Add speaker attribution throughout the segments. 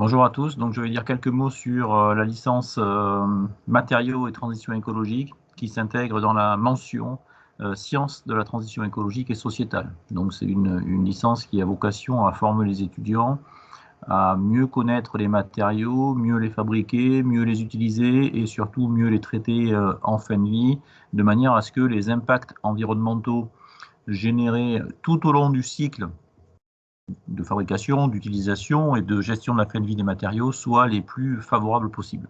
Speaker 1: Bonjour à tous, donc je vais dire quelques mots sur la licence matériaux et transition écologique qui s'intègre dans la mention sciences de la transition écologique et sociétale. Donc c'est une licence qui a vocation à former les étudiants à mieux connaître les matériaux, mieux les fabriquer, mieux les utiliser et surtout mieux les traiter en fin de vie, de manière à ce que les impacts environnementaux générés tout au long du cycle de fabrication, d'utilisation et de gestion de la fin de vie des matériaux soient les plus favorables possibles.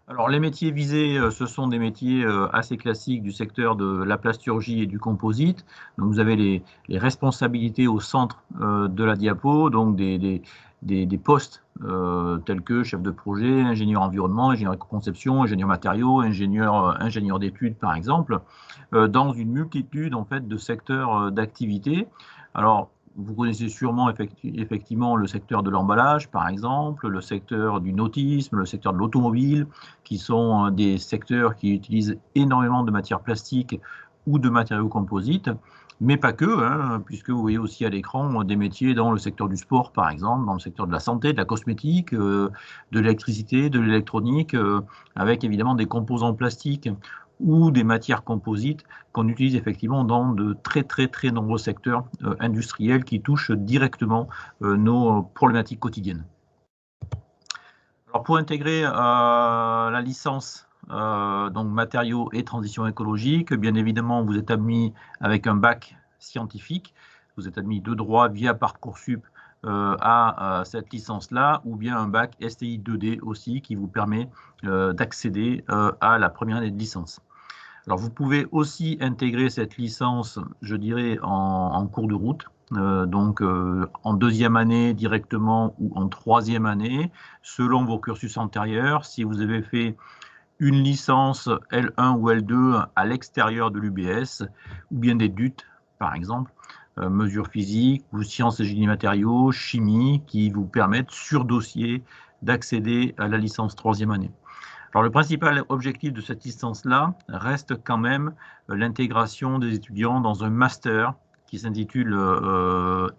Speaker 1: Alors les métiers visés, ce sont des métiers assez classiques du secteur de la plasturgie et du composite. Donc vous avez les responsabilités au centre de la diapo, donc des postes tels que chef de projet, ingénieur environnement, ingénieur éco-conception, ingénieur matériaux, ingénieur d'études par exemple, dans une multitude en fait de secteurs d'activité. Alors vous connaissez sûrement effectivement le secteur de l'emballage, par exemple, le secteur du nautisme, le secteur de l'automobile, qui sont des secteurs qui utilisent énormément de matières plastiques ou de matériaux composites, mais pas que, hein, puisque vous voyez aussi à l'écran des métiers dans le secteur du sport, par exemple, dans le secteur de la santé, de la cosmétique, de l'électricité, de l'électronique, avec évidemment des composants plastiques ou des matières composites qu'on utilise effectivement dans de très nombreux secteurs industriels qui touchent directement nos problématiques quotidiennes. Alors pour intégrer la licence donc matériaux et transition écologique, bien évidemment vous êtes admis avec un bac scientifique, vous êtes admis de droit via Parcoursup à cette licence-là, ou bien un bac STI 2D aussi qui vous permet d'accéder à la première année de licence. Alors vous pouvez aussi intégrer cette licence, je dirais, en cours de route, donc en deuxième année directement ou en troisième année, selon vos cursus antérieurs. Si vous avez fait une licence L1 ou L2 à l'extérieur de l'UBS, ou bien des DUT, par exemple, mesures physiques ou sciences et génie matériaux, chimie, qui vous permettent sur dossier d'accéder à la licence troisième année. Alors le principal objectif de cette licence-là reste quand même l'intégration des étudiants dans un master qui s'intitule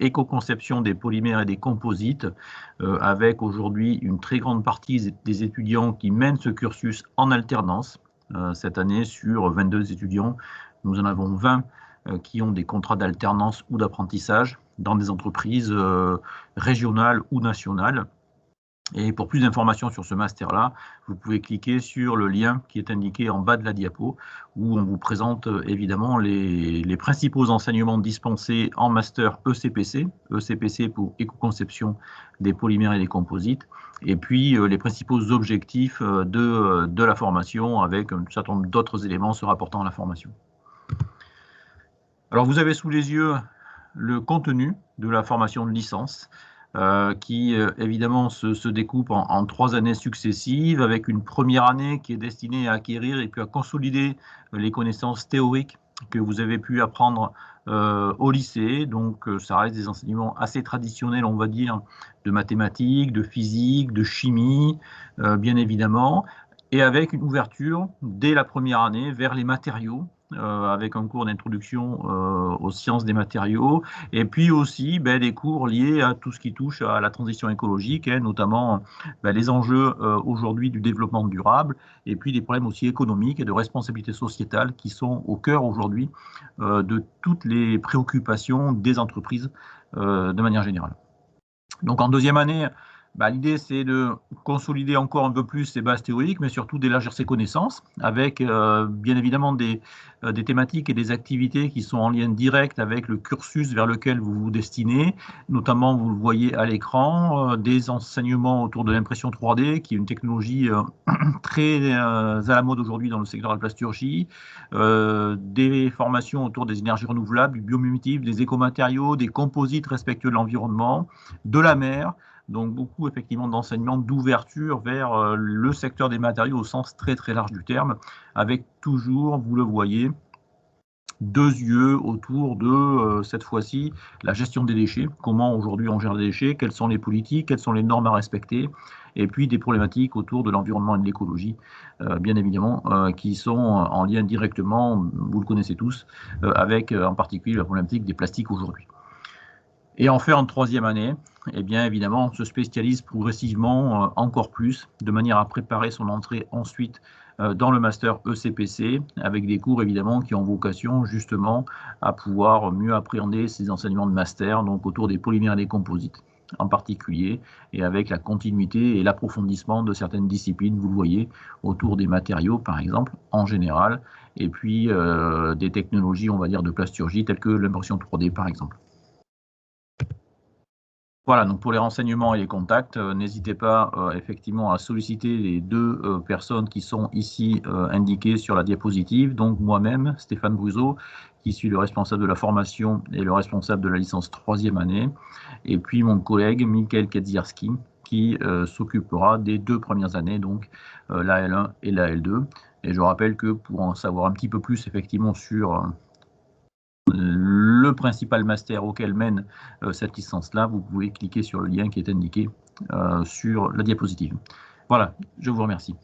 Speaker 1: Éco-conception des polymères et des composites, avec aujourd'hui une très grande partie des étudiants qui mènent ce cursus en alternance. Cette année, sur 22 étudiants, nous en avons 20 qui ont des contrats d'alternance ou d'apprentissage dans des entreprises régionales ou nationales. Et pour plus d'informations sur ce master-là, vous pouvez cliquer sur le lien qui est indiqué en bas de la diapo, où on vous présente évidemment les principaux enseignements dispensés en master ECPC, ECPC pour éco-conception des polymères et des composites, et puis les principaux objectifs de la formation avec un certain nombre d'autres éléments se rapportant à la formation. Alors vous avez sous les yeux le contenu de la formation de licence, qui évidemment se découpe en 3 années successives, avec une première année qui est destinée à acquérir et puis à consolider les connaissances théoriques que vous avez pu apprendre au lycée. Donc ça reste des enseignements assez traditionnels, on va dire, de mathématiques, de physique, de chimie, bien évidemment, et avec une ouverture dès la première année vers les matériaux, avec un cours d'introduction aux sciences des matériaux, et puis aussi des cours liés à tout ce qui touche à la transition écologique, notamment les enjeux aujourd'hui du développement durable, et puis des problèmes aussi économiques et de responsabilité sociétale qui sont au cœur aujourd'hui de toutes les préoccupations des entreprises de manière générale. Donc en deuxième année, l'idée c'est de consolider encore un peu plus ces bases théoriques, mais surtout d'élargir ses connaissances, avec bien évidemment des thématiques et des activités qui sont en lien direct avec le cursus vers lequel vous vous destinez. Notamment, vous le voyez à l'écran, des enseignements autour de l'impression 3D, qui est une technologie très à la mode aujourd'hui dans le secteur de la plasturgie, des formations autour des énergies renouvelables, du biomimétisme, des écomatériaux, des composites respectueux de l'environnement, de la mer. Donc beaucoup effectivement d'enseignements d'ouverture vers le secteur des matériaux au sens très large du terme, avec toujours, vous le voyez, 2 yeux autour de, cette fois-ci, la gestion des déchets. Comment aujourd'hui on gère les déchets, quelles sont les politiques, quelles sont les normes à respecter, et puis des problématiques autour de l'environnement et de l'écologie, bien évidemment, qui sont en lien directement, vous le connaissez tous, avec en particulier la problématique des plastiques aujourd'hui. Et enfin, en troisième année, eh bien, évidemment, on se spécialise progressivement encore plus, de manière à préparer son entrée ensuite dans le master ECPC, avec des cours évidemment qui ont vocation justement à pouvoir mieux appréhender ces enseignements de master, donc autour des polymères et des composites en particulier, et avec la continuité et l'approfondissement de certaines disciplines, vous le voyez, autour des matériaux par exemple, en général, et puis des technologies, on va dire, de plasturgie, telles que l'impression 3D par exemple. Voilà, donc pour les renseignements et les contacts, n'hésitez pas effectivement à solliciter les deux personnes qui sont ici indiquées sur la diapositive. Donc moi-même, Stéphane Bruzo, qui suis le responsable de la formation et le responsable de la licence 3e année, et puis mon collègue Michael Kedzierski, qui s'occupera des 2 premières années, donc la L1 et la L2. Et je rappelle que pour en savoir un petit peu plus effectivement sur le principal master auquel mène cette licence-là, vous pouvez cliquer sur le lien qui est indiqué sur la diapositive. Voilà, je vous remercie.